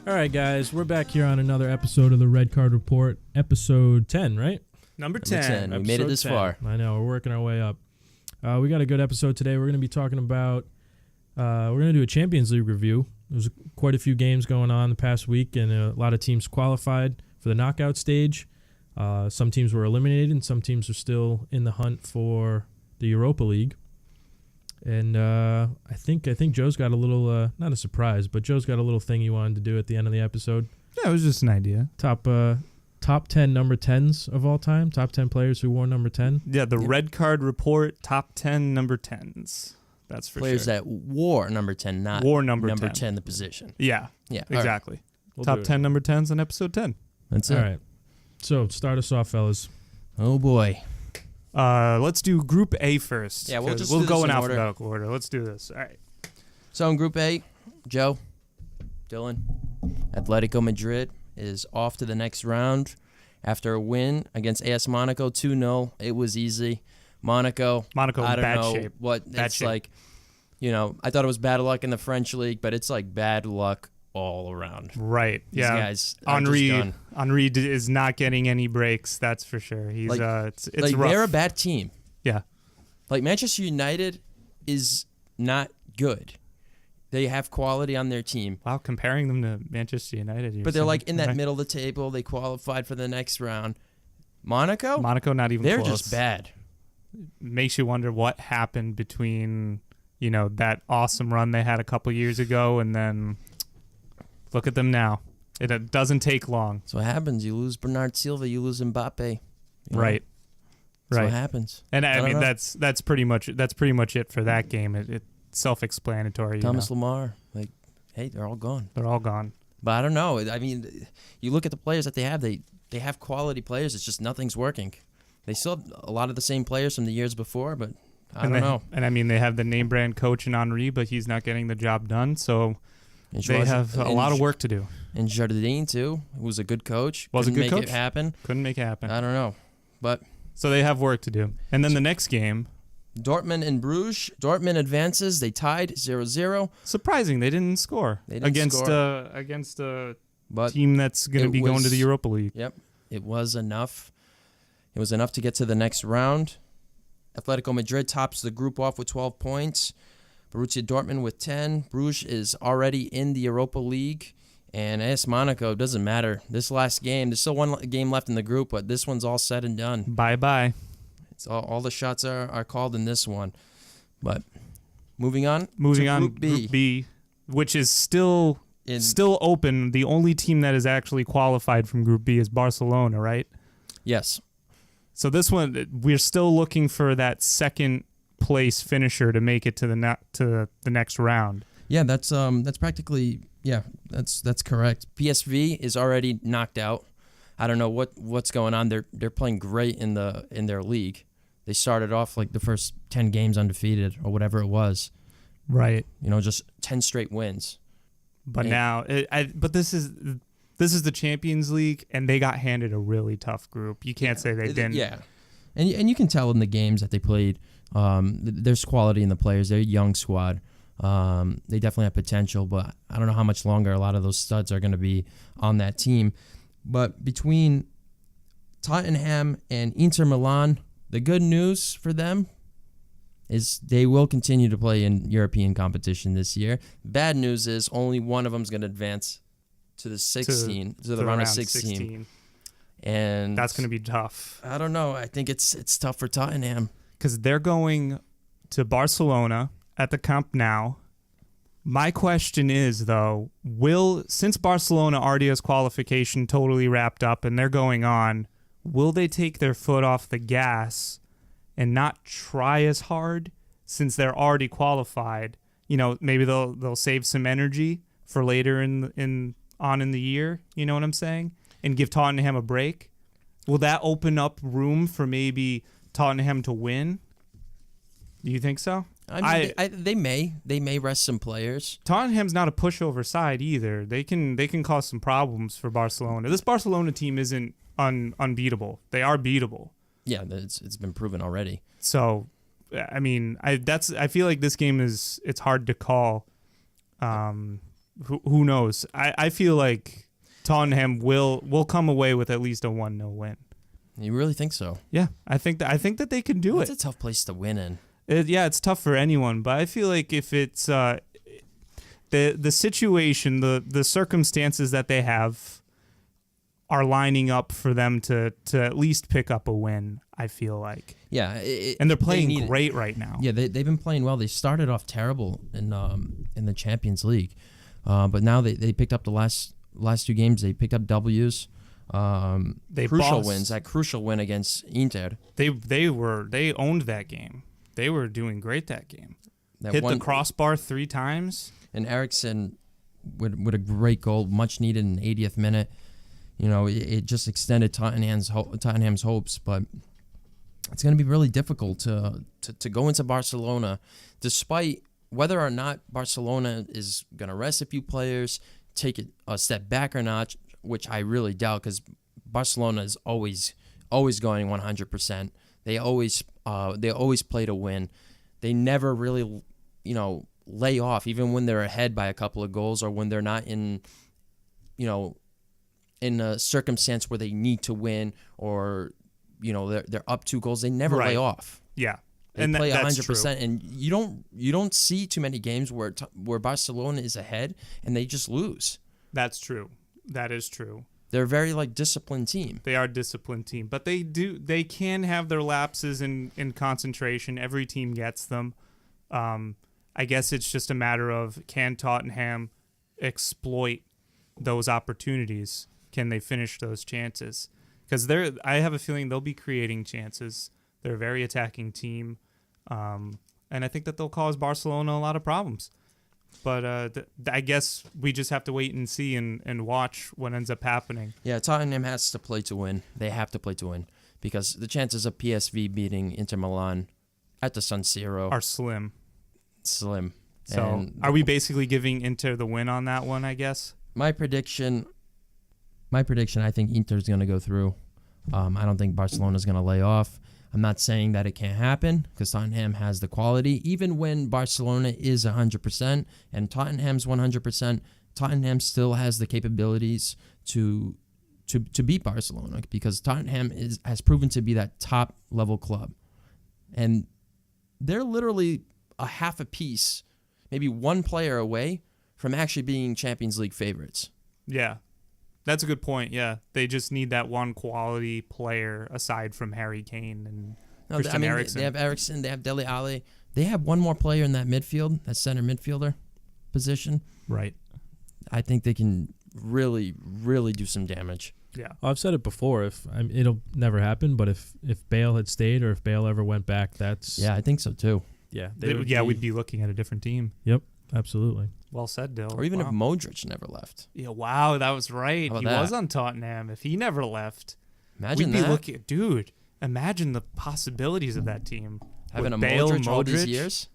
All right, guys, we're back here on another episode of the Red Card Report, episode 10, right? Number 10. We made it this 10. far. I know, we're working our way up. We got a good episode today. We're going to be talking about, we're going to do a Champions League review. There's quite a few games going on the past week, and a lot of teams qualified for the knockout stage. Some teams were eliminated, and some teams are still in the hunt for the Europa League. And I think Joe's got a little, not a surprise, but Joe's got a little thing he wanted to do at the end of the episode. Yeah, it was just an idea. Top 10 number 10s of all time. Top 10 players who wore number 10. Yeah, the Red Card Report, top 10 number 10s. That's for Players sure. that wore number 10, not wore number 10, the position. Yeah, Yeah, exactly. Right. We'll Top 10 number 10s on episode 10. That's All it. right. So start us off, fellas. Oh, boy. Let's do Group A first. Yeah, we'll just we'll do go this in in order. alphabetical order. Let's do this. All right. So in Group A, Joe, Dylan, Atletico Madrid is off to the next round after a win against AS Monaco 2-0. It was easy. Monaco, in I don't bad know shape. what Bad it's shape. like. You know, I thought it was bad luck in the French league, but it's like bad luck all around. Right. These Yeah. guys are just done. Henry is not getting any breaks. That's for sure. He's Like- it's Like, rough. they're a bad team. Yeah. Like, Manchester United is not good. They have quality on their team. Wow, comparing them to Manchester United. But they're like in that middle of the table. They qualified for the next round. Monaco, Monaco, not even they're close. just bad. Makes you wonder what happened between, that awesome run they had a couple years ago and then look at them now. It doesn't take long. That's what happens. You lose Bernard Silva, you lose Mbappe. You know? Right. That's Right. what happens. And I don't mean know. that's pretty much it for that game. It's self-explanatory. Thomas Lamar, like, hey, they're all gone. They're all gone. But I don't know. I mean, you look at the players that they have. They have quality players. It's just nothing's working. They still have a lot of the same players from the years before, but I don't know. And I mean, they have the name brand coach in Henry, but he's not getting the job done. So And they have a lot of work to do. And Jardine, too, who was a good coach. Was a Couldn't good make coach. it happen. Couldn't make it happen. I don't know. But So they have work to do. And then the next game, Dortmund and Bruges. Dortmund advances. They tied 0-0. surprising, they didn't score They didn't against score. against a But team that's going to it be going to was- the Europa League. Yep, it was enough. It was enough to get to the next round. Atletico Madrid tops the group off with 12 points. Borussia Dortmund with 10. Bruges is already in the Europa League. And AS Monaco, doesn't matter. This last game, there's still one game left in the group, but this one's all said and done. Bye-bye. It's all the shots are called in this one. But moving on. Moving to on, Group B. Group B, which is still In- open. The only team that is actually qualified from Group B is Barcelona, right? Yes. So this one, we're still looking for that second place finisher to make it to the next round. Yeah, that's practically that's correct. PSV is already knocked out. I don't know what's going on. They're playing great in their league. They started off like the first 10 games undefeated or whatever it was. Right. Just 10 straight wins. But And- now, but this is the Champions League, and they got handed a really tough group. You can't say they didn't. Yeah, and you can tell in the games that they played. There's quality in the players. They're a young squad. They definitely have potential, but I don't know how much longer a lot of those studs are going to be on that team. But between Tottenham and Inter Milan, the good news for them is they will continue to play in European competition this year. Bad news is only one of them is going to advance to the 16, to the round of 16. And That's going to be tough I don't know. I think it's tough for Tottenham. because they're going to Barcelona at the Camp Nou. My question is, though, since Barcelona already has qualification totally wrapped up and they're going on, will they take their foot off the gas and not try as hard since they're already qualified? Maybe they'll save some energy for later in the year. You know what I'm saying? And give Tottenham a break. Will that open up room for maybe Tottenham to win? Do you think so? I mean, they may rest some players. Tottenham's not a pushover side either. They can cause some problems for Barcelona. This Barcelona team isn't unbeatable. They are beatable. Yeah, it's been proven already. So, I mean, I feel like this game it's hard to call. who knows? I feel like Tottenham will come away with at least a 1-0 win. You really think so? Yeah, I think that they can do It's it. a tough place to win in. It's tough for anyone, but I feel like if it's the situation, the circumstances that they have are lining up for them to at least pick up a win, I feel like. Yeah. And they're playing great right now. Yeah, they've been playing well. They started off terrible in the Champions League, but now they picked up the last 2 games. They picked up W's. Crucial wins. That crucial win against Inter. They owned that game. They were doing great that game. Hit the crossbar 3 times. And Eriksen with a great goal, much needed in the 80th minute. You know, it just extended Tottenham's hopes, but it's going to be really difficult to go into Barcelona, despite whether or not Barcelona is going to rest a few players, take it a step back or not, which I really doubt, because Barcelona is always going 100%. They always play to win. They never really, lay off, even when they're ahead by a couple of goals or when they're not in a circumstance where they need to win or, they're up 2 goals. They never lay off. Yeah. They play 100%, and you don't see too many games where Barcelona is ahead and they just lose. That's true. That is true. They're a very disciplined team. They are a disciplined team, but they can have their lapses in concentration. Every team gets them. I guess it's just a matter of, can Tottenham exploit those opportunities? Can they finish those chances? Because I have a feeling they'll be creating chances. They're a very attacking team, and I think that they'll cause Barcelona a lot of problems. But I guess we just have to wait and see and watch what ends up happening. Yeah, Tottenham has to play to win. They have to play to win because the chances of PSV beating Inter Milan at the San Siro are slim. So are we basically giving Inter the win on that one, I guess? My prediction, I think Inter's going to go through. I don't think Barcelona's going to lay off. I'm not saying that it can't happen because Tottenham has the quality. Even when Barcelona is 100% and Tottenham's 100%, Tottenham still has the capabilities to beat Barcelona because Tottenham has proven to be that top level club. And they're literally a half a piece, maybe one player away from actually being Champions League favorites. Yeah. That's a good point, yeah. They just need that one quality player aside from Harry Kane and Christian Eriksen. They have Eriksen, they have Dele Alli. They have one more player in that midfield, that center midfielder position. Right. I think they can really, really do some damage. Yeah. Well, I've said it before. It'll never happen, but if Bale had stayed or if Bale ever went back, that's... Yeah, I think so too. Yeah. We'd be looking at a different team. Yep, absolutely. Well said, Dill. Or even if Modric never left. Yeah, wow, that was right. He was on Tottenham. If he never left, imagine we'd be looking. Dude, imagine the possibilities of that team. Having a Bale, Modric all these years.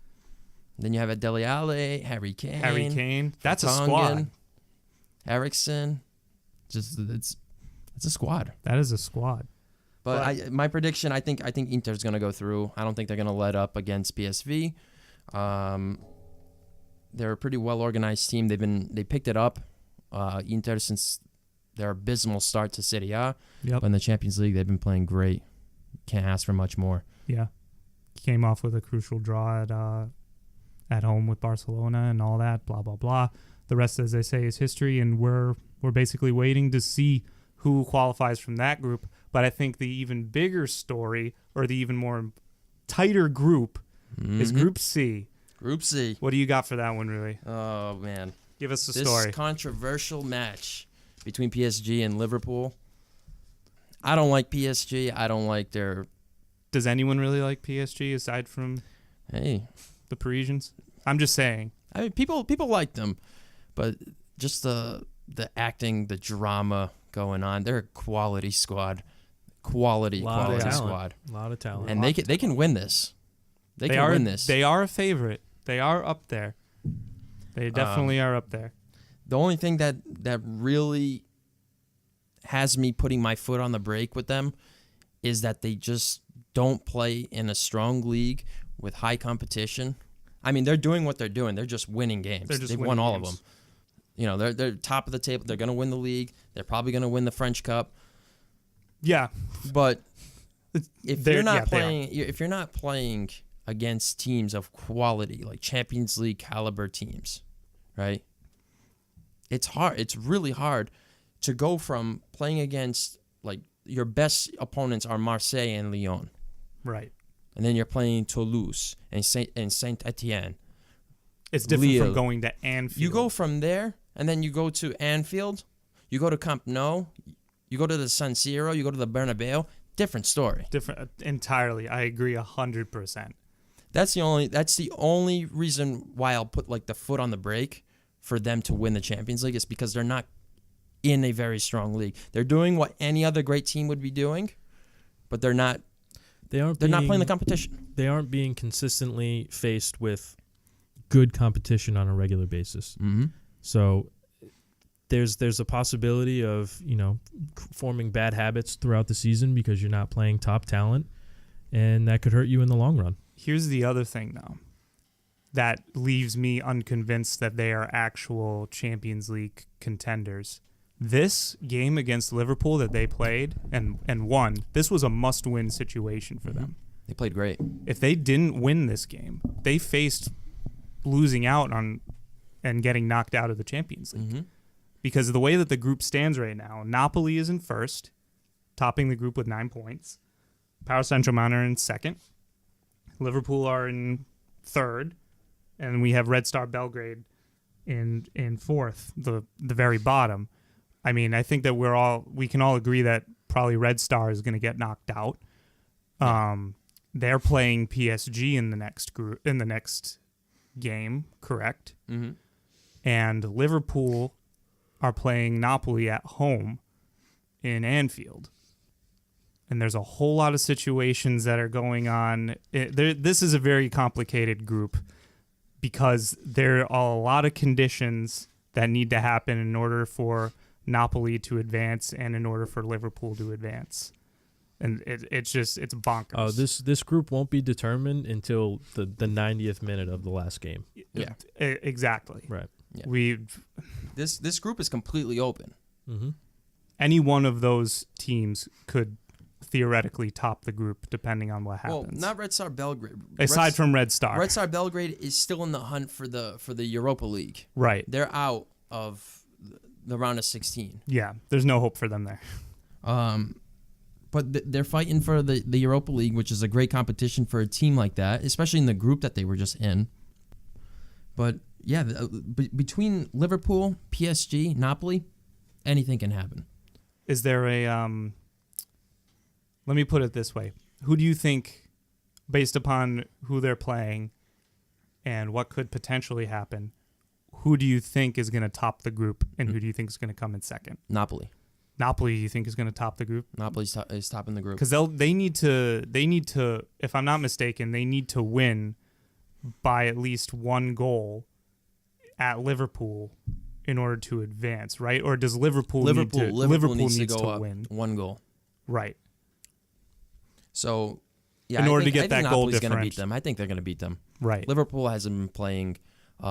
Then you have a Dele Alli, Harry Kane. That's a squad. Eriksen. It's a squad. That is a squad. But my prediction, I think Inter's going to go through. I don't think they're going to let up against PSV. They're a pretty well-organized team. They picked it up, Inter, since their abysmal start to Serie A. Yep. But in the Champions League, they've been playing great. Can't ask for much more. Yeah. Came off with a crucial draw at home with Barcelona and all that, blah, blah, blah. The rest, as they say, is history, and we're basically waiting to see who qualifies from that group. But I think the even bigger story, or the even more tighter group, is Group C. Group C. What do you got for that one, really? Oh, man. Give us the story. This controversial match between PSG and Liverpool. I don't like PSG. I don't like their... Does anyone really like PSG aside from the Parisians? I'm just saying. I mean, people like them, but just the acting, the drama going on. They're a quality squad. Quality squad. A lot of talent. And they can win this. They can win this. They are a favorite. They are up there. They definitely are up there. The only thing that really has me putting my foot on the brake with them is that they just don't play in a strong league with high competition. I mean, they're doing what they're doing. They're just winning games. They've won all of them. They're top of the table. They're going to win the league. They're probably going to win the French Cup. Yeah, but if you're not playing against teams of quality, like Champions League caliber teams, right? It's hard. It's really hard to go from playing against, like, your best opponents are Marseille and Lyon. Right. And then you're playing Toulouse and Saint Etienne. It's different Lille. from going to Anfield. You go from there, and then you go to Anfield. You go to Camp Nou. You go to the San Siro. You go to the Bernabeu. Different story. Different entirely. I agree 100%. That's the only reason why I'll put, like, the foot on the brake for them to win the Champions League is because they're not in a very strong league. They're doing what any other great team would be doing, but they're not. They're not playing the competition. They aren't being consistently faced with good competition on a regular basis. Mm-hmm. So there's a possibility of forming bad habits throughout the season because you're not playing top talent, and that could hurt you in the long run. Here's the other thing, though, that leaves me unconvinced that they are actual Champions League contenders. This game against Liverpool that they played and won, this was a must-win situation for them. They played great. If they didn't win this game, they faced losing out on and getting knocked out of the Champions League. Mm-hmm. Because of the way that the group stands right now, Napoli is in first, topping the group with 9 points. Paris Saint-Germain are in second. Liverpool are in third. And we have Red Star Belgrade in fourth, the very bottom. I mean, I think that we can all agree that probably Red Star is going to get knocked out. They're playing PSG in the next game, correct? Mm-hmm. And Liverpool are playing Napoli at home in Anfield. And there's a whole lot of situations that are going on. This is a very complicated group because there are a lot of conditions that need to happen in order for Napoli to advance and in order for Liverpool to advance. And it's bonkers. Oh, this group won't be determined until the 90th minute of the last game. Yeah. Exactly. Right. Yeah. This group is completely open. Mm-hmm. Any one of those teams could theoretically top the group depending on what happens. Well, not Red Star Belgrade. Aside from Red Star. Red Star Belgrade is still in the hunt for the Europa League. Right. They're out of the round of 16. Yeah, there's no hope for them there. But they're fighting for the Europa League, which is a great competition for a team like that, especially in the group that they were just in. But yeah, between Liverpool, PSG, Napoli, anything can happen. Is there a let me put it this way. Who do you think, based upon who they're playing and what could potentially happen, who do you think is going to top the group and who do you think is going to come in second? Napoli. Napoli, you think, is going to top the group? Napoli is topping the group. Because they need to, if I'm not mistaken, they need to win by at least one goal at Liverpool in order to advance, right? Or does Liverpool needs to go up win 1 goal? Right. So, yeah, in order to get that goal Napoli's difference, gonna beat them. I think they're going to beat them. Right. Liverpool hasn't been playing. They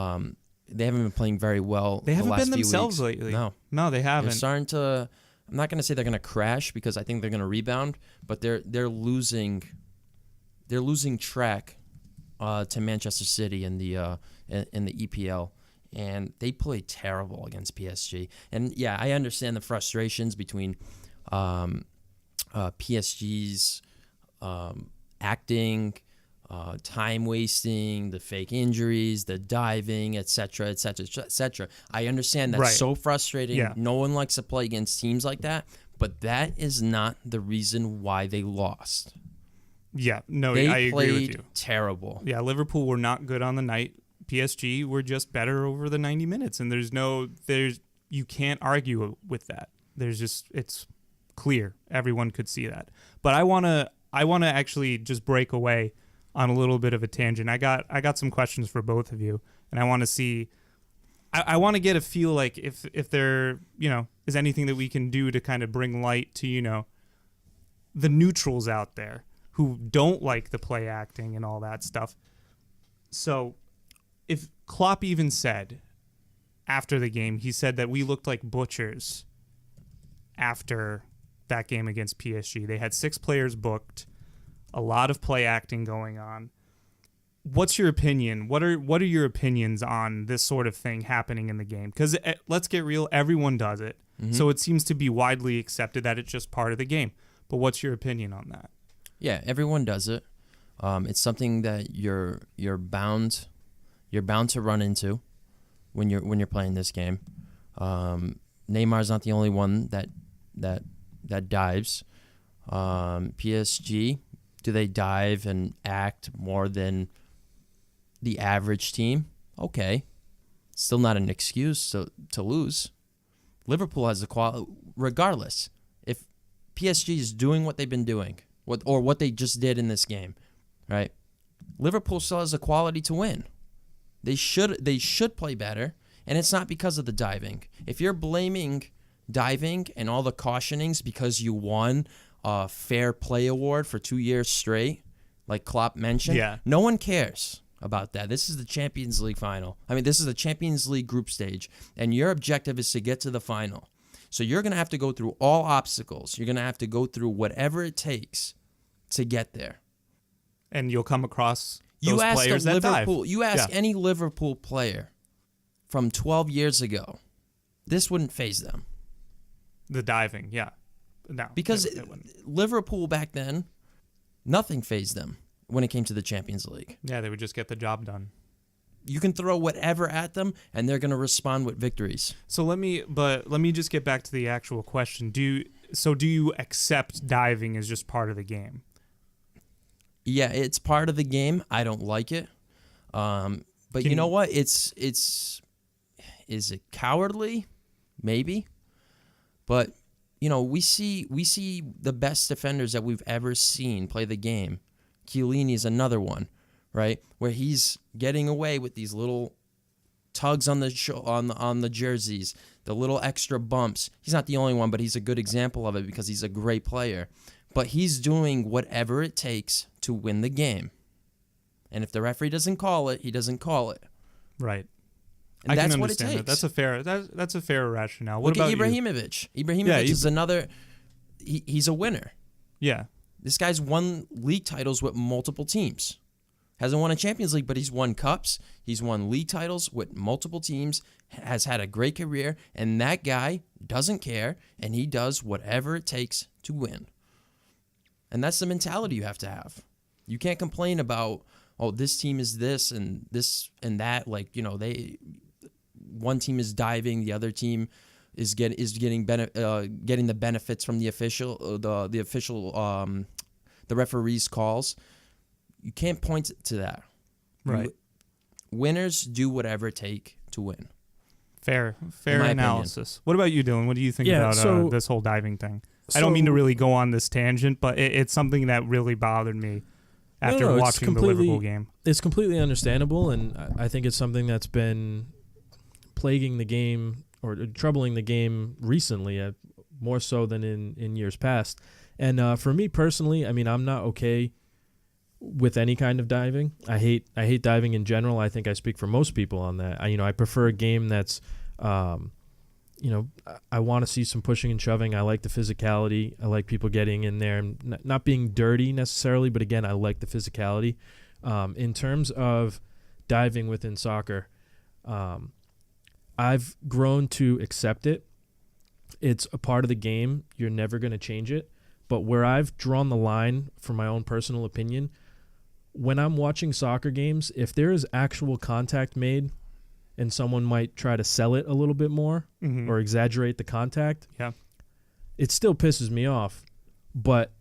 haven't been playing very well. They haven't the last been few themselves weeks. lately. No, they they're haven't. starting to. I'm not going to say they're going to crash because I think they're going to rebound, but they're losing. They're losing track to Manchester City in the EPL, and they play terrible against PSG. And yeah, I understand the frustrations between PSG's acting, time wasting, the fake injuries, the diving, etc., etc., etc. I understand that's so frustrating. Yeah. No one likes to play against teams like that, but that is not the reason why they lost. Yeah, no, They I agree with played you. terrible. Yeah, Liverpool were not good on the night. PSG were just better over the 90 minutes, and you can't argue with that. It's clear. Everyone could see that. But I want to actually just break away on a little bit of a tangent. I got some questions for both of you, and I want to see. I want to get a feel like if there is anything that we can do to kind of bring light to the neutrals out there who don't like the play acting and all that stuff. So, if Klopp even said after the game, he said that we looked like butchers after that game against PSG. They had 6 players booked, a lot of play acting going on. What's your opinion? What are your opinions on this sort of thing happening in the game? Because let's get real, everyone does it. Mm-hmm. So it seems to be widely accepted that it's just part of the game. But what's your opinion on that? Yeah, everyone does it. It's something that you're bound to run into when you're playing this game. Neymar's not the only one that dives. PSG, do they dive and act more than the average team? Okay, still not an excuse to lose. Liverpool has the quality. Regardless, if PSG is doing what they've been doing, what they just did in this game, right? Liverpool still has the quality to win. They should play better, and it's not because of the diving. If you're blaming diving and all the cautionings because you won a fair play award for 2 years straight, like Klopp mentioned, no one cares about that. This is the Champions League final. I mean, this is the Champions League group stage, and your objective is to get to the final. So you're going to have to go through all obstacles. You're going to have to go through whatever it takes to get there. And you'll come across those players that dive. You ask any Liverpool player from 12 years ago, this wouldn't faze them. The diving, yeah. No, because it wouldn't. Liverpool back then, nothing fazed them when it came to the Champions League. Yeah, they would just get the job done. You can throw whatever at them, and they're going to respond with victories. So let me just get back to the actual question. Do you accept diving as just part of the game? Yeah, it's part of the game. I don't like it. But you know what? Is it cowardly? Maybe. But we see the best defenders that we've ever seen play the game. Chiellini is another one, right? Where he's getting away with these little tugs on the jerseys, the little extra bumps. He's not the only one, but he's a good example of it because he's a great player. But he's doing whatever it takes to win the game. And if the referee doesn't call it, he doesn't call it. Right. And that's what it takes. That's a fair rationale. Look at Ibrahimovic. Ibrahimovic is another. He's a winner. Yeah. This guy's won league titles with multiple teams. Hasn't won a Champions League, but he's won cups. He's won league titles with multiple teams. Has had a great career, and that guy doesn't care, and he does whatever it takes to win. And that's the mentality you have to have. You can't complain about, this team is this and that. One team is diving, the other team is getting the benefits from the referee's calls. You can't point to that. Right. Winners do whatever it takes to win. Fair analysis. What about you, Dylan? What do you think about this whole diving thing? I don't mean to really go on this tangent, but it's something that really bothered me after watching the Liverpool game. It's completely understandable, and I think it's something that's been plaguing the game or troubling the game recently, more so than in years past. And for me personally, I mean, I'm not okay with any kind of diving. I hate diving in general. I think I speak for most people on that. I prefer a game that's, I want to see some pushing and shoving. I like the physicality. I like people getting in there and not being dirty necessarily, but again, I like the physicality. In terms of diving within soccer, I've grown to accept it. It's a part of the game. You're never going to change it. But where I've drawn the line, for my own personal opinion, when I'm watching soccer games, if there is actual contact made and someone might try to sell it a little bit more or exaggerate the contact, it still pisses me off. But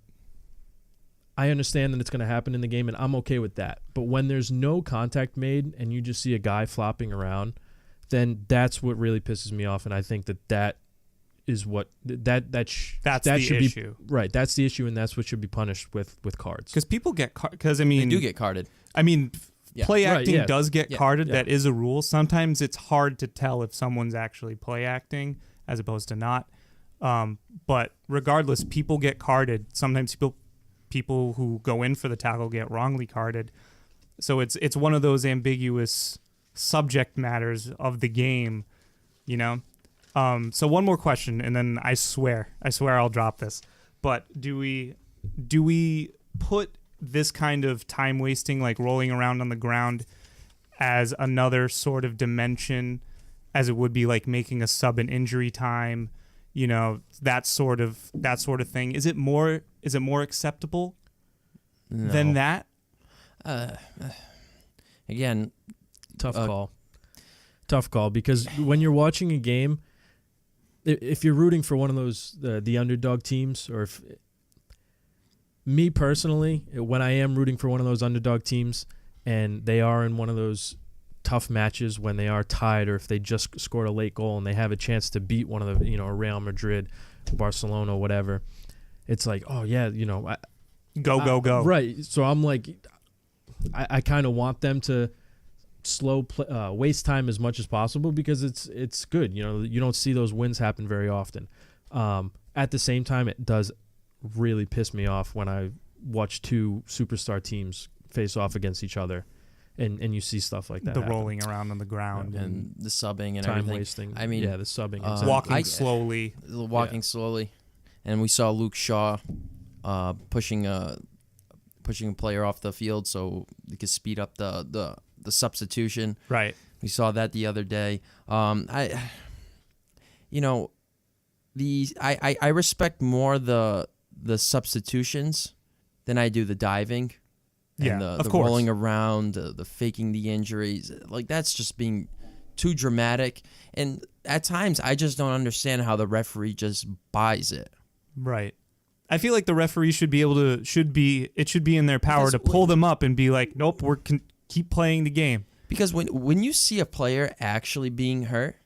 I understand that it's going to happen in the game, and I'm okay with that. But when there's no contact made and you just see a guy flopping around, then that's what really pisses me off, and I think that is what that should issue. Be right. That's the issue, and that's what should be punished with cards. Because people get they do get carded. I mean, play acting does get carded. Yeah. That is a rule. Sometimes it's hard to tell if someone's actually play acting as opposed to not. But regardless, people get carded. Sometimes people who go in for the tackle get wrongly carded. So it's one of those ambiguous subject matters of the game you know. So one more question, and then I swear I'll drop this. But do we put this kind of time wasting, like rolling around on the ground, as another sort of dimension, as it would be like making a sub in injury time, you know, that sort of thing? Is it more acceptable than that? Again, Tough call, because when you're watching a game, if you're rooting for one of those the underdog teams, or if me personally, when I am rooting for one of those underdog teams and they are in one of those tough matches when they are tied, or if they just scored a late goal and they have a chance to beat one of the, you know, Real Madrid, Barcelona, whatever, it's like, oh yeah, you know, go. Right. So I'm like, I kind of want them to waste time as much as possible, because it's good. You know, you don't see those wins happen very often. At the same time, it does really piss me off when I watch two superstar teams face off against each other, and you see stuff like that. The rolling around on the ground and the subbing and time everything. wasting. I mean, yeah, the subbing. Exactly. walking slowly. And we saw Luke Shaw pushing a player off the field so they could speed up the substitution. Right. We saw that the other day. I respect more the substitutions than I do the diving. Yeah, And of the course. rolling around, the faking the injuries. Like, that's just being too dramatic. And at times, I just don't understand how the referee just buys it. Right. I feel like the referee should be in their power Because to pull them up and be like, nope, keep playing the game. Because when you see a player actually being hurt,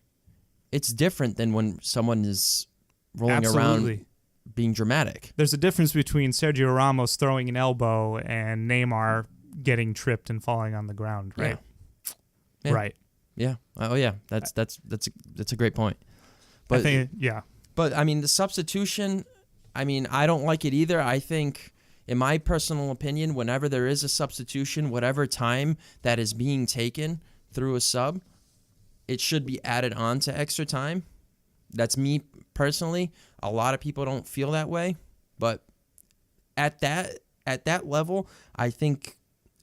it's different than when someone is rolling Absolutely. around being dramatic. There's a difference between Sergio Ramos throwing an elbow and Neymar getting tripped and falling on the ground, right? Yeah. Right. Yeah. Oh yeah. That's a great point. But I think, yeah. But I mean, the substitution, I mean, I don't like it either. I think, in my personal opinion, whenever there is a substitution, whatever time that is being taken through a sub, it should be added on to extra time. That's me personally. A lot of people don't feel that way, but at that level, I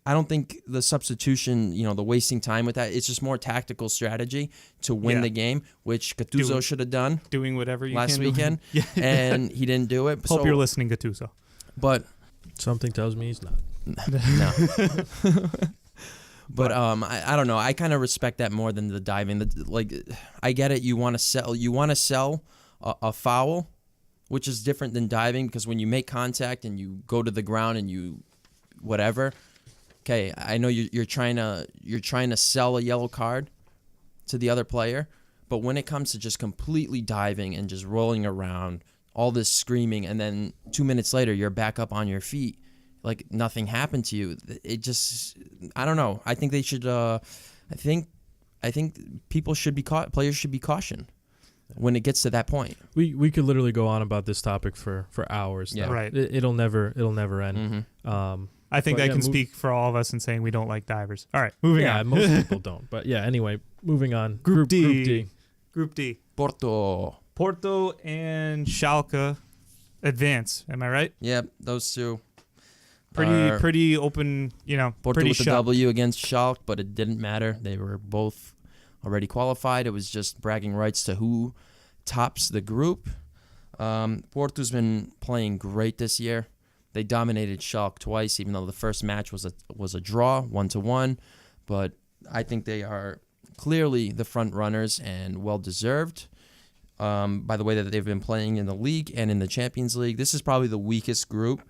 don't think the substitution, you know, the wasting time with that, it's just more tactical strategy to win the game, which Gattuso should have done. Doing whatever you last can weekend, yeah. and he didn't do it. Hope you're listening, Gattuso. But Something tells me he's not. no. But I don't know. I kind of respect that more than the diving. Like, I get it. You want to sell a foul, which is different than diving, because when you make contact and you go to the ground and you whatever. Okay, I know you're trying to sell a yellow card to the other player, but when it comes to just completely diving and just rolling around, all this screaming, and then 2 minutes later you're back up on your feet, like nothing happened to you. It just, I don't know. I think they should. I think people should be players should be cautioned when it gets to that point. We could literally go on about this topic for hours. Yeah, though. right. It'll never end. Mm-hmm. I think But I yeah, can speak for all of us in saying we don't like divers. All right, moving on. Most people don't. But yeah, anyway, moving on. Group D. Group D. Porto and Schalke advance. Am I right? Yep, those two. Pretty open, you know, Porto pretty with the shut. W against Schalke, but it didn't matter. They were both already qualified. It was just bragging rights to who tops the group. Porto's been playing great this year. They dominated Schalke twice, even though the first match was a draw, 1-1. But I think they are clearly the front runners and well deserved. By the way that they've been playing in the league and in the Champions League, this is probably the weakest group,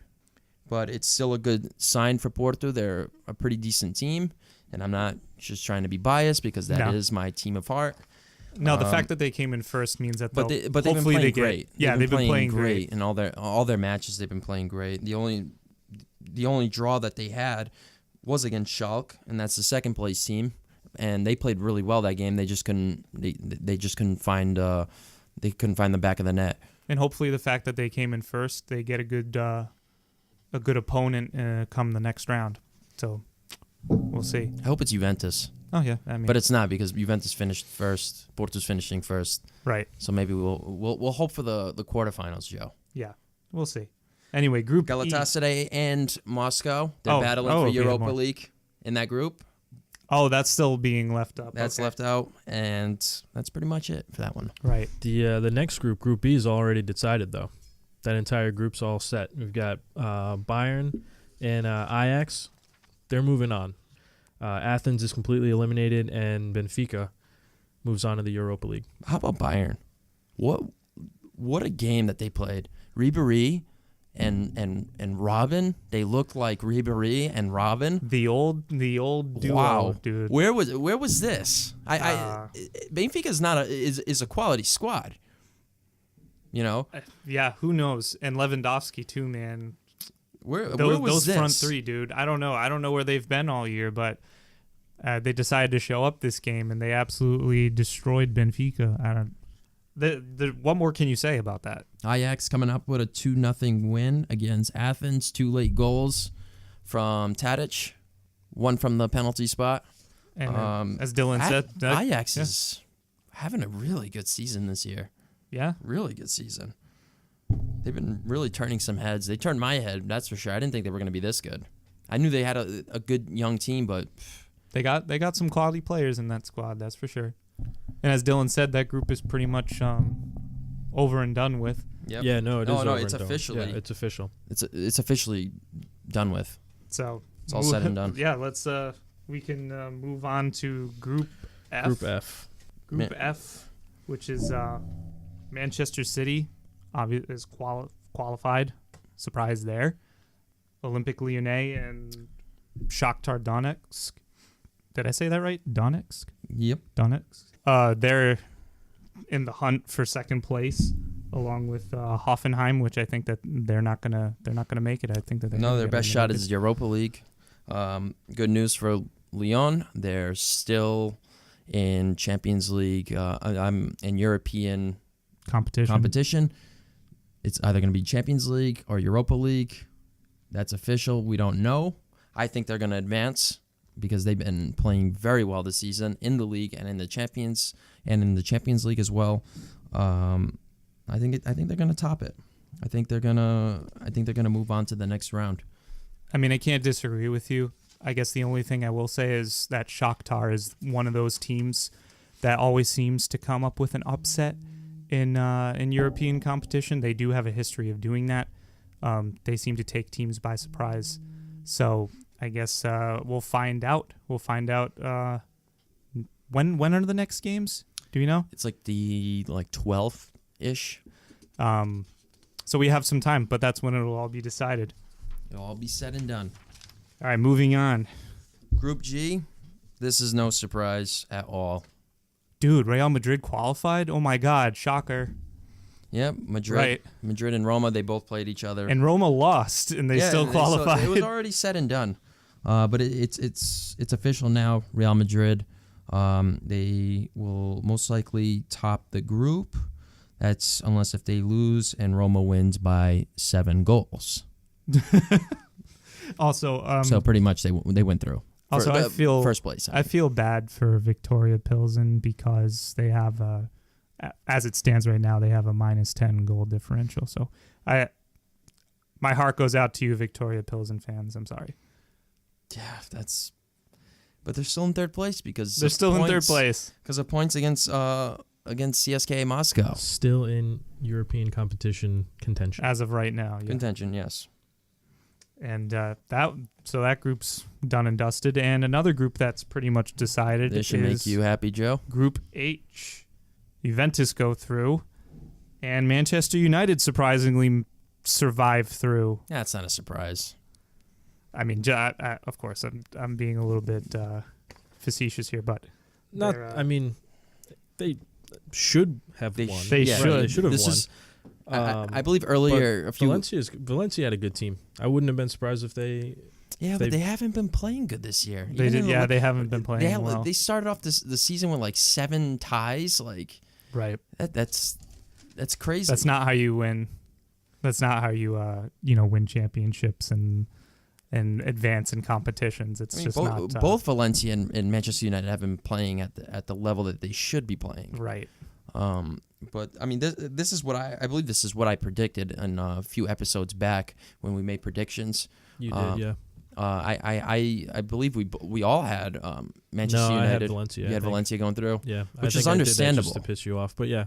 but it's still a good sign for Porto. They're a pretty decent team, and I'm not just trying to be biased because that is my team of heart. No, the fact that they came in first means that but they've been hopefully playing they great. Yeah, they've been playing great in all their matches. They've been playing great. The only draw that they had was against Schalke, and that's the second place team, and they played really well that game. They just couldn't find the back of the net. And hopefully the fact that they came in first, they get a good opponent come the next round. So we'll see. I hope it's Juventus. Oh yeah, I mean, But it's not because Juventus finished first, Porto's finishing first. right. So maybe we'll hope for the quarterfinals, Joe. Yeah, we'll see. Anyway, Group E. Galatasaray and Moscow, they're battling for okay, Europa more. League in that group. Oh, that's still being left up. That's Okay. left out, and that's pretty much it for that one. Right. The next group, Group B, is already decided though. That entire group's all set. We've got Bayern and Ajax. They're moving on. Athens is completely eliminated, and Benfica moves on to the Europa League. How about Bayern? What a game that they played. Ribéry and Robin, they look like Ribéry and Robin. The old duo, Wow, dude. Where was this? Benfica is a quality squad. You know, Yeah, who knows? And Lewandowski too, man. where Those was this? front three, dude. I don't know. I don't know where they've been all year, but they decided to show up this game, and they absolutely destroyed Benfica. I don't. What more can you say about that? Ajax coming up with a 2-0 win against Athens. 2 late goals from Tadic, one from the penalty spot. And as Dylan said, Ajax is having a really good season this year. yeah, Really good season. They've been really turning some heads. They turned my head, that's for sure. I didn't think they were going to be this good. I knew they had a good young team, but they got some quality players in that squad, that's for sure. And as Dylan said, that group is pretty much over and done with. yep. Yeah, no, it is. No, over it's and done. officially- Yeah, it's official. It's officially done with. So It's all said and done. Yeah, let's we can move on to Group F. Group F. Group F, which is Manchester City, is qualified. Surprise there. Olympique Lyonnais and Shakhtar Donetsk. Did I say that right? Donetsk? Yep. Donetsk. They're in the hunt for second place, along with Hoffenheim, which I think that they're not gonna make it. I think that Their best shot is Europa League. Good news for Lyon. They're still in Champions League. I'm in European competition. It's either going to be Champions League or Europa League. That's official. We don't know. I think they're going to advance because they've been playing very well this season in the league and in the Champions League as well. I think they're going to top it. I think they're going to move on to the next round. I mean, I can't disagree with you. I guess the only thing I will say is that Shakhtar is one of those teams that always seems to come up with an upset in European competition. They do have a history of doing that. They seem to take teams by surprise. So I guess we'll find out. We'll find out when are the next games? Do you know? It's like the 12th-ish. So we have some time, but that's when it'll all be decided. It'll all be said and done. All right, moving on. Group G, this is no surprise at all. Dude, Real Madrid qualified? Oh my God, shocker. Yep, Madrid. Right. Madrid and Roma, they both played each other. And Roma lost, and they still qualified. It was already said and done. But it's official now. Real Madrid, they will most likely top the group. That's unless if they lose and Roma wins by 7 goals. Also, so pretty much they went through. Also, I feel first place. I feel bad for Victoria Pilsen because they have as it stands right now, they have a -10 goal differential. So my heart goes out to you, Victoria Pilsen fans. I'm sorry. Yeah, but they're still in third place because they're still in third place because of points against CSKA Moscow. Still in European competition contention as of right now. Yeah. Contention, yes. And that group's done and dusted. And another group that's pretty much decided. This should make you happy, Joe. Group H. Juventus go through, and Manchester United surprisingly survive through. That's not a surprise. I mean, of course, I'm being a little bit facetious here, but not. I mean, they should have won. They should. They should have won. I believe earlier Valencia had a good team. I wouldn't have been surprised if they. Yeah, but they haven't been playing good this year. They did. Yeah, they haven't been playing well. They started off the season with 7 ties. Right. That's crazy. That's not how you win. That's not how you win championships and and advance in competitions. It's just not both Valencia and Manchester United have been playing at the level that they should be playing. right. But I mean, this is what I believe. This is what I predicted in a few episodes back when we made predictions. You did, yeah. I believe we all had Manchester United. I had Valencia. You had Valencia going through. Yeah, which is understandable. Just to piss you off, but yeah.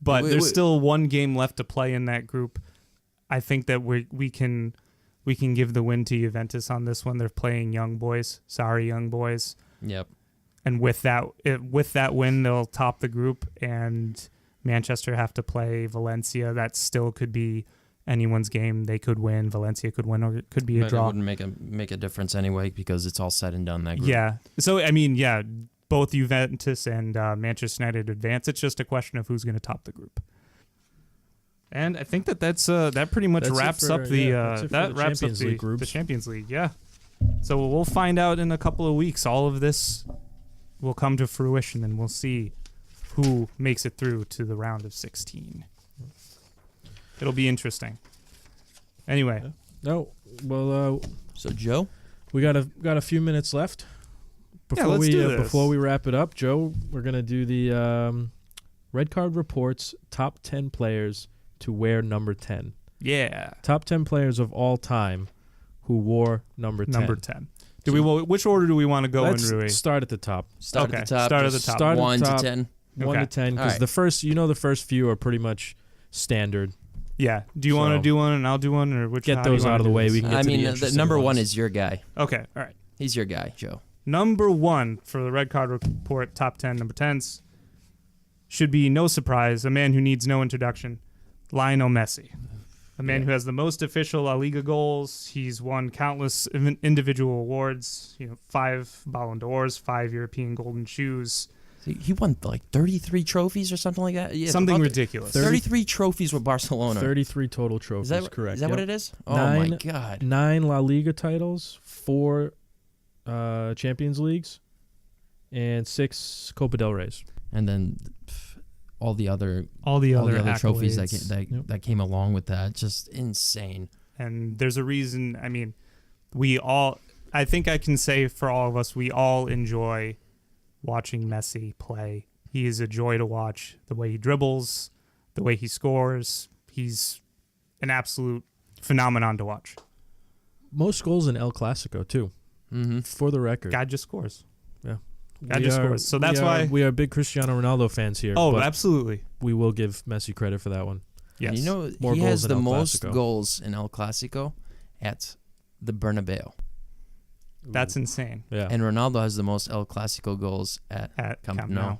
But there's still one game left to play in that group. I think that we can give the win to Juventus on this one. They're playing young boys. Sorry, young boys. Yep. And with that win, they'll top the group, and Manchester have to play Valencia. That still could be anyone's game. They could win. Valencia could win, or it could be a draw. It wouldn't make a difference anyway because it's all said and done, that group. Yeah. So, I mean, yeah, both Juventus and Manchester United advance. It's just a question of who's going to top the group. And I think that pretty much wraps up the Champions League. Yeah. So we'll find out in a couple of weeks. All of this will come to fruition, and we'll see who makes it through to the round of 16. It'll be interesting. Anyway. No. Well, so Joe, we got a few minutes left. Let's do this. Before we wrap it up, Joe, we're gonna do the Red Card Reports top 10 players to wear number 10. Yeah. Top 10 players of all time who wore number 10. Number 10. Which order do we want to go in, Rui? Start at the top. Start at the top. Start at the top. Start 1 at the top, to 10. 1 to 10, because the first few are pretty much standard. Yeah. Do you want to do one and I'll do one, or which? Get those out of the way. We can get to the the number one is your guy. Okay. All right. He's your guy, Joe. Number 1 for the Red Card Report top 10 number 10s should be no surprise. A man who needs no introduction, Lionel Messi. A man who has the most official La Liga goals. He's won countless individual awards. 5 Ballon d'Ors, 5 European Golden Shoes. He won like 33 trophies or something like that. Yeah, something ridiculous. 33 trophies with Barcelona. 33 total trophies. Correct. Is that what it is? Oh my God. 9 La Liga titles, 4 Champions Leagues, and 6 Copa del Reys. And then all the other trophies that came along with that. Just insane. And there's a reason. I mean, I think I can say for all of us, we all enjoy watching Messi play. He is a joy to watch. The way he dribbles, the way he scores. He's an absolute phenomenon to watch. Most goals in El Clasico, too. Mm-hmm. For the record. God just scores. Yeah. God just scores. So that's why we are big Cristiano Ronaldo fans here. Oh, absolutely. We will give Messi credit for that one. Yes. And he has the most goals in El Clasico at the Bernabeu. That's insane. Yeah. And Ronaldo has the most El Clasico goals at Camp Nou.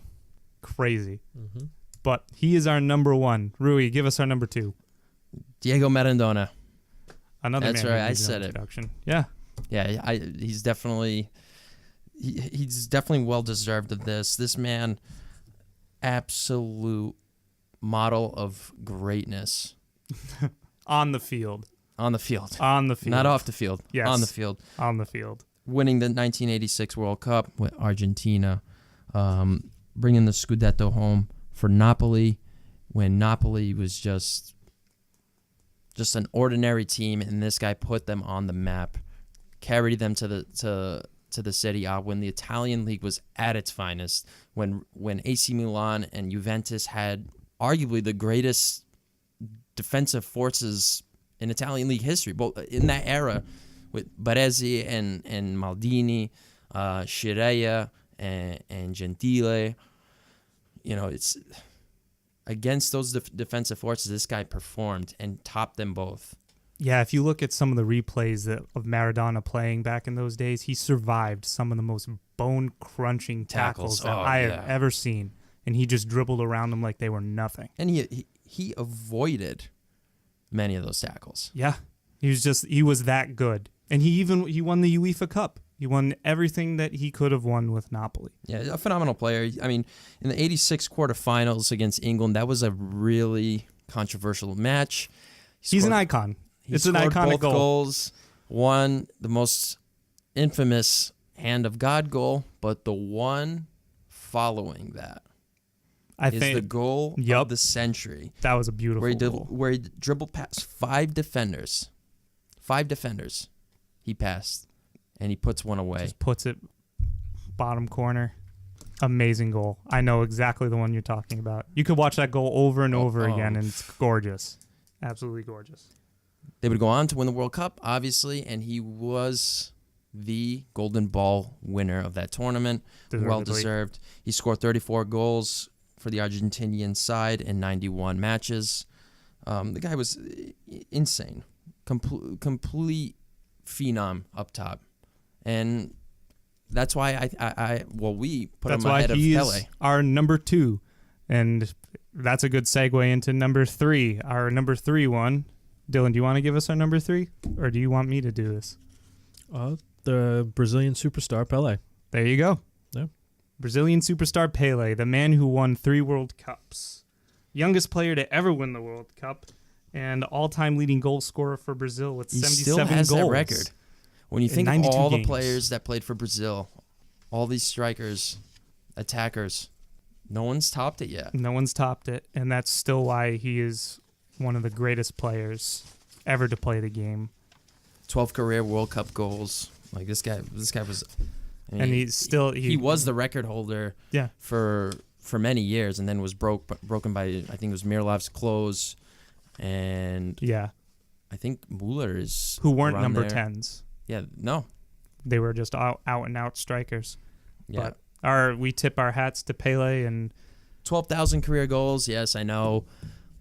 Crazy. Mm-hmm. But he is our number 1. Rui, give us our number 2. Diego Maradona. Another That's man. Right. I said it. Yeah. Yeah. He's definitely well deserved of this. This man, absolute model of greatness. On the field. On the field. Not off the field. Yes. On the field. On the field. Winning the 1986 World Cup with Argentina. Bringing the Scudetto home for Napoli when Napoli was just an ordinary team, and this guy put them on the map, carried them to the Serie A when the Italian league was at its finest, when AC Milan and Juventus had arguably the greatest defensive forces in Italian league history, both in that era, with Baresi and Maldini, Scirea and Gentile. It's against those defensive forces. This guy performed and topped them both. Yeah, if you look at some of the replays of Maradona playing back in those days, he survived some of the most bone-crunching tackles that I have ever seen, and he just dribbled around them like they were nothing. And he avoided many of those tackles. Yeah, he was that good, and he won the UEFA Cup. He won everything that he could have won with Napoli. Yeah, a phenomenal player. I mean, in the 86 quarterfinals against England, that was a really controversial match. He's an icon. It's an iconic both goal. Goals. One, the most infamous hand of God goal, but the one following that is the goal of the century. That was a beautiful goal. Where he dribbled past 5 defenders 5 defenders he passed, and he puts one away. Just puts it bottom corner. Amazing goal. I know exactly the one you're talking about. You could watch that goal over and over again, and it's gorgeous. Absolutely gorgeous. They would go on to win the World Cup, obviously, and he was the Golden Ball winner of that tournament. Well deserved. He scored 34 goals for the Argentinian side in 91 matches. The guy was insane. Complete phenom up top. And that's why we put him ahead of Pele. That's why he's our number 2. And that's a good segue into number 3. Our number 3 one. Dylan, do you want to give us our number 3? Or do you want me to do this? The Brazilian superstar Pele. There you go. Yeah. Brazilian superstar Pele, the man who won 3 World Cups. Youngest player to ever win the World Cup. And all-time leading goal scorer for Brazil with 77 goals. He still has that record. When you think of all the players that played for Brazil, all these strikers, attackers, no one's topped it yet. No one's topped it, and that's still why he is one of the greatest players ever to play the game. 12 career World Cup goals. Like this guy was, I mean, and he was the record holder. Yeah. For many years, and then was broken by, I think it was Mirlov's close, and yeah, I think Mueller is who weren't number there. 10s. Yeah, no, they were just out and out strikers. Yeah, but we tip our hats to Pele and 12,000 career goals. Yes, I know,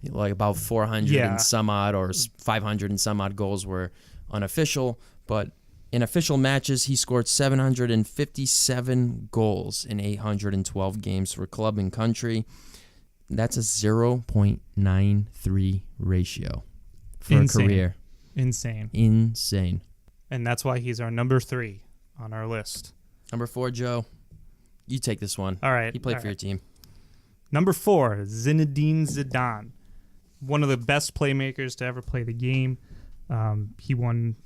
like about 400 and some odd or 500 and some odd goals were unofficial, but in official matches, he scored 757 goals in 812 games for club and country. That's a 0.93 ratio for a career. Insane. And that's why he's our number 3 on our list. Number 4, Joe. You take this one. All right. He played for your team. Number 4, Zinedine Zidane. One of the best playmakers to ever play the game. He won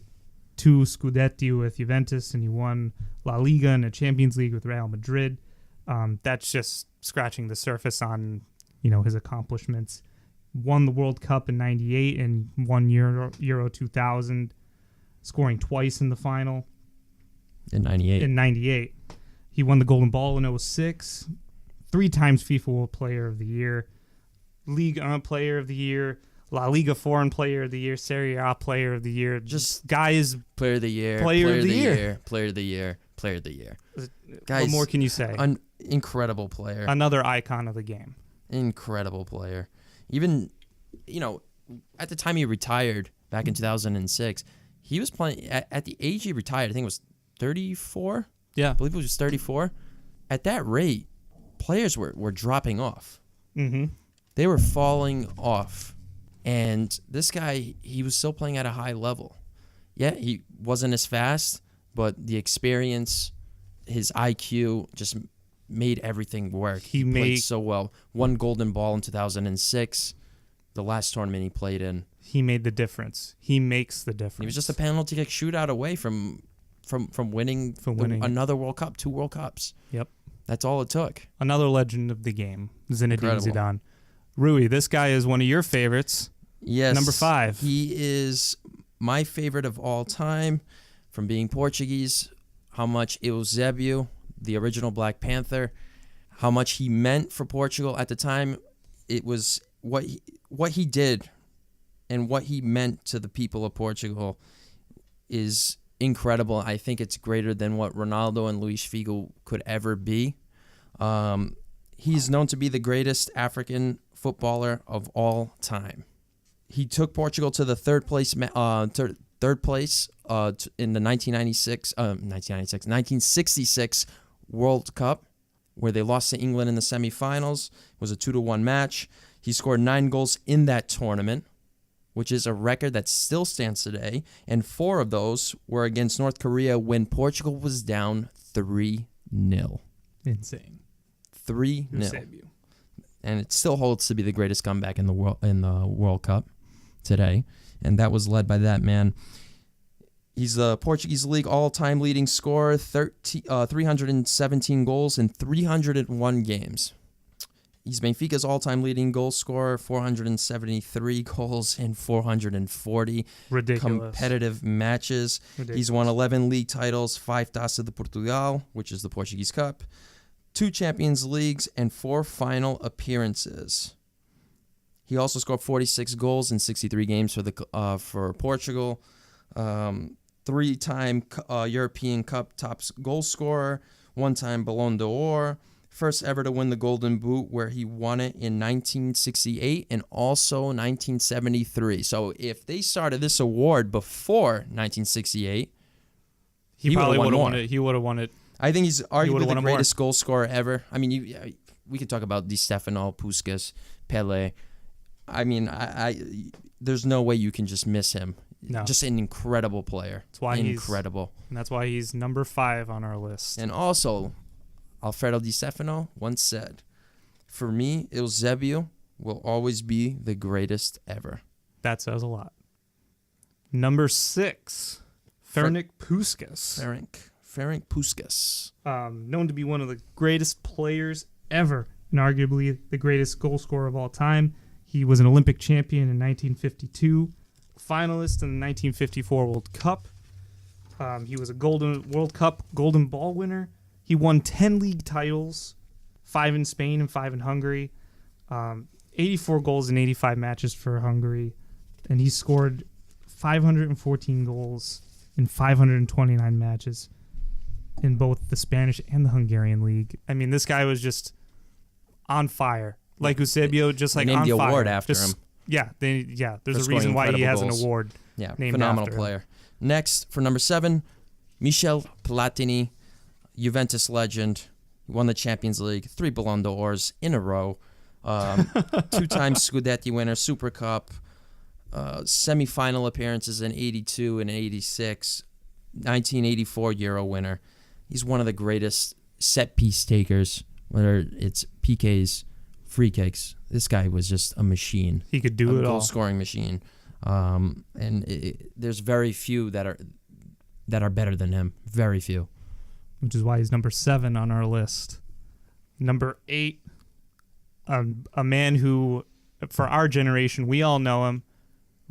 2 Scudetti with Juventus, and he won La Liga and a Champions League with Real Madrid. That's just scratching the surface on, his accomplishments. Won the World Cup in 98 and won Euro 2000, scoring twice in the final. In 98. He won the Golden Ball in 06, 3 times FIFA World Player of the Year, Ligue 1 Player of the Year, La Liga Foreign Player of the Year, Serie A Player of the Year. Just guys. Player of the Year. Player of the Year. Player of the Year. Player of the Year. Guys, what more can you say? Incredible player. Another icon of the game. Incredible player. Even, at the time he retired back in 2006, he was playing at the age he retired. I think it was 34. Yeah, I believe it was 34. At that rate, players were dropping off. Mm-hmm. They were falling off. And this guy, he was still playing at a high level. Yeah, he wasn't as fast, but the experience, his IQ just made everything work. He played so well. Won Golden Ball in 2006, the last tournament he played in. He made the difference. He makes the difference. He was just a penalty kick shootout away from winning another World Cup, 2 World Cups. Yep. That's all it took. Another legend of the game, Zinedine Zidane. Rui, this guy is one of your favorites. Yes. Number 5. He is my favorite of all time from being Portuguese. How much Eusébio, the original Black Panther, how much he meant for Portugal at the time. It was what he did and what he meant to the people of Portugal is incredible. I think it's greater than what Ronaldo and Luis Figo could ever be. He's known to be the greatest African footballer of all time. He took Portugal to the third place in the 1966 World Cup, where they lost to England in the semifinals. It was a 2-1 match. He scored 9 goals in that tournament, which is a record that still stands today, and 4 of those were against North Korea when Portugal was down 3-0. Insane. 3-0. And it still holds to be the greatest comeback in the World Cup today, and that was led by that man. He's the Portuguese league all-time leading scorer, 317 goals in 301 games. He's Benfica's all-time leading goal scorer, 473 goals in 440 competitive matches. Ridiculous. He's won 11 league titles, 5 Taça de Portugal, which is the Portuguese Cup, 2 Champions Leagues, and 4 final appearances. He also scored 46 goals in 63 games for Portugal. 3-time European Cup top goal scorer, 1-time Ballon d'Or, first ever to win the Golden Boot, where he won it in 1968 and also 1973. So if they started this award before 1968, he probably would have won won it. He would have won it. I think he's arguably the greatest more. goal scorer ever. I mean, we could talk about Di Stefano, Puskas, Pele. I mean, there's no way you can just miss him. No. Just an incredible player. That's why incredible. And that's why he's number 5 on our list. And also, Alfredo Di Stefano once said, "For me, Eusebio will always be the greatest ever." That says a lot. Number 6, Ferenc Puskas. Ferenc Puskas. Known to be one of the greatest players ever, and arguably the greatest goal scorer of all time. He was an Olympic champion in 1952, finalist in the 1954 World Cup. He was a World Cup Golden Ball winner. He won 10 league titles, 5 in Spain and 5 in Hungary, 84 goals in 85 matches for Hungary, and he scored 514 goals in 529 matches in both the Spanish and the Hungarian league. I mean, this guy was just on fire. Like Eusebio, just like named on the fire. award after him. Yeah, there's For a reason why he has goals. an award. Yeah, named phenomenal after player. Next, for number 7, Michel Platini, Juventus legend. He won the Champions League, 3 Ballon d'Ors in a row. 2-time Scudetti winner, Super Cup, semi-final appearances in 82 and 86, 1984 Euro winner. He's one of the greatest set-piece takers, whether it's PKs, free kicks. This guy was just a machine. He could do it all. Goal-scoring machine. There's very few that are better than him. Very few. Which is why he's number 7 on our list. Number 8, a man who, for our generation, we all know him,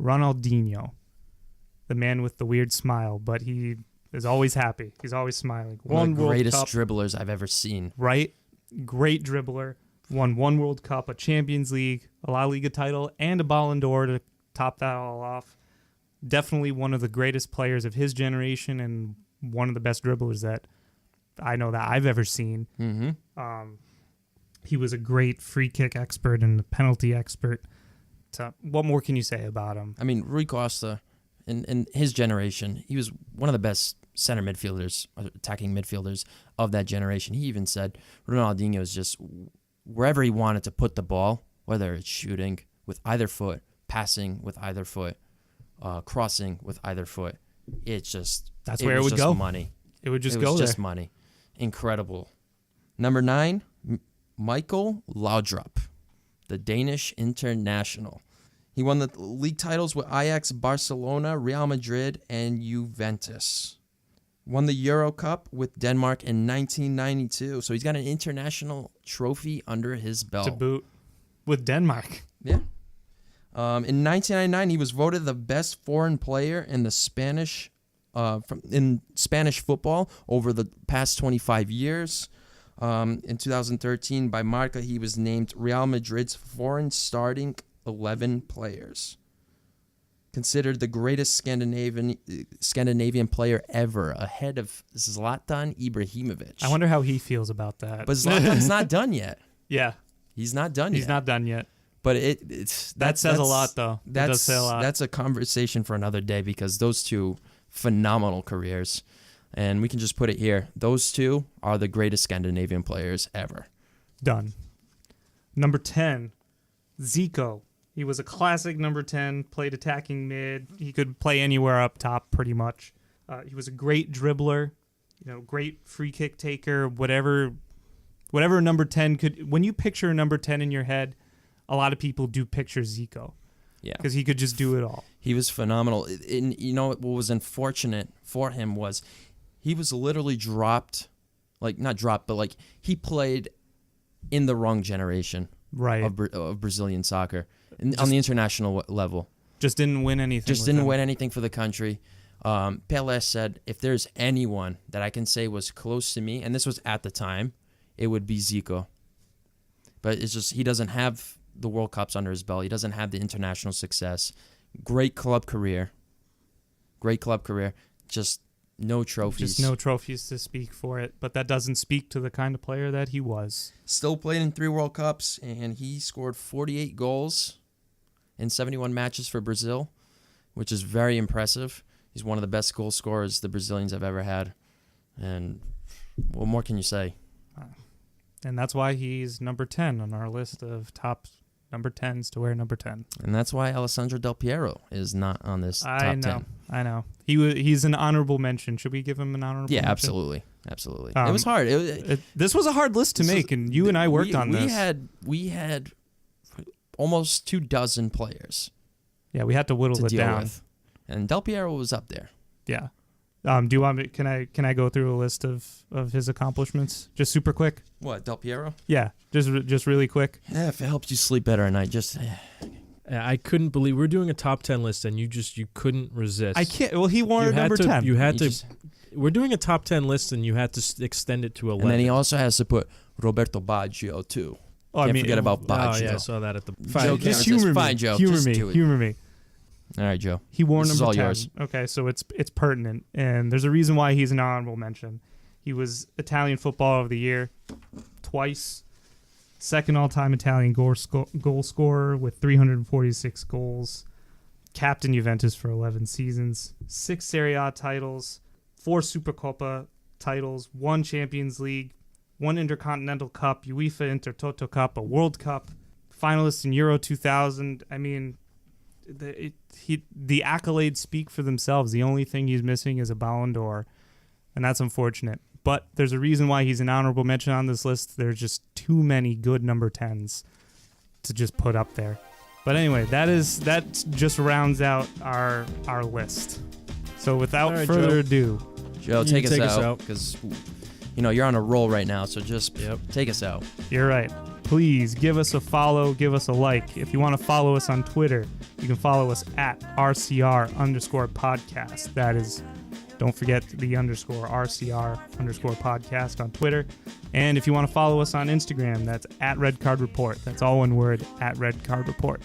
Ronaldinho. The man with the weird smile, but he is always happy. He's always smiling. One of the greatest World Cup, dribblers I've ever seen. right? Great dribbler. Won 1 World Cup, a Champions League, a La Liga title, and a Ballon d'Or to top that all off. Definitely one of the greatest players of his generation and one of the best dribblers that I know that I've ever seen. Mm-hmm. He was a great free kick expert and a penalty expert. So what more can you say about him? I mean, Rui Costa, in his generation, he was one of the best center midfielders, attacking midfielders of that generation. He even said Ronaldinho is just wherever he wanted to put the ball, whether it's shooting with either foot, passing with either foot, crossing with either foot. It's just Where it would go. Money. It would just it go was there. just money. Incredible. Number 9, Michael Laudrup, the Danish international. He won the league titles with Ajax, Barcelona, Real Madrid, and Juventus. Won the Euro Cup with Denmark in 1992. So he's got an international trophy under his belt. To boot with Denmark. Yeah. In 1999, he was voted the best foreign player in the Spanish football over the past 25 years. In 2013, by Marca, he was named Real Madrid's foreign starting 11 players. Considered the greatest Scandinavian player ever, ahead of Zlatan Ibrahimovic. I wonder how he feels about that. But Zlatan's not done yet. Yeah. He's not done yet. He's not done yet. But that says a lot, though. That does say a lot. That's a conversation for another day, because those two phenomenal careers. And we can just put it here. Those two are the greatest Scandinavian players ever. Done. Number 10, Zico. He was a classic number 10, played attacking mid. He could play anywhere up top pretty much. He was a great dribbler, great free kick taker, whatever number 10 could. When you picture a number 10 in your head, a lot of people do picture Zico. Yeah. Because he could just do it all. He was phenomenal. And what was unfortunate for him was he was literally dropped, like not dropped, but like he played in the wrong generation. right. of Brazilian soccer on the international level. Just didn't win anything. Just didn't win anything for the country. Pelé said, if there's anyone that I can say was close to me, and this was at the time, it would be Zico. But it's just he doesn't have the World Cups under his belt. He doesn't have the international success. Great club career. Just no trophies. Just no trophies to speak for it. But that doesn't speak to the kind of player that he was. Still played in 3 World Cups, and he scored 48 goals in 71 matches for Brazil, which is very impressive. He's one of the best goal scorers the Brazilians have ever had. And what more can you say? And that's why he's number 10 on our list of top number 10s to wear number 10. And that's why Alessandro Del Piero is not on this top 10. I know. He's an honorable mention. Should we give him an honorable mention? Yeah, absolutely. It was hard. This was a hard list to make, and you and I worked on this. We had almost 24 players. Yeah, we had to whittle it down. With. And Del Piero was up there. Yeah. Do you want me? Can I go through a list of his accomplishments just super quick? What, Del Piero? Yeah, just really quick. Yeah, if it helps you sleep better at night, just. I couldn't believe we're doing a top 10 list and you couldn't resist. I can't. Well, he wanted number 10. You had to. We're doing a top 10 list and you had to extend it to 11. And then he also has to put Roberto Baggio too. Can't forget about Baggio. Oh yeah, I saw that at the. Joe just humor me. Fine, Joe. Humor me. All right, Joe. He wore this number is all 10. Yours. Okay, so it's pertinent, and there's a reason why he's an honorable mention. He was Italian Footballer of the Year twice, second all-time Italian goal scorer with 346 goals, captain Juventus for 11 seasons, 6 Serie A titles, 4 Supercoppa titles, 1 Champions League, 1 Intercontinental Cup, UEFA Intertoto Cup, a World Cup, finalist in Euro 2000. I mean, the accolades speak for themselves. The only thing he's missing is a Ballon d'Or, and that's unfortunate. But there's a reason why he's an honorable mention on this list. There's just too many good number 10s to just put up there. But anyway, that just rounds out our list. So without further ado, Joe, take us out because you're on a roll right now. So just take us out. You're right. Please give us a follow, give us a like. If you want to follow us on Twitter, you can follow us at RCR_podcast. That is, don't forget the _RCR_podcast on Twitter. And if you want to follow us on Instagram, that's at Red Card Report. That's all one word, at Red Card Report.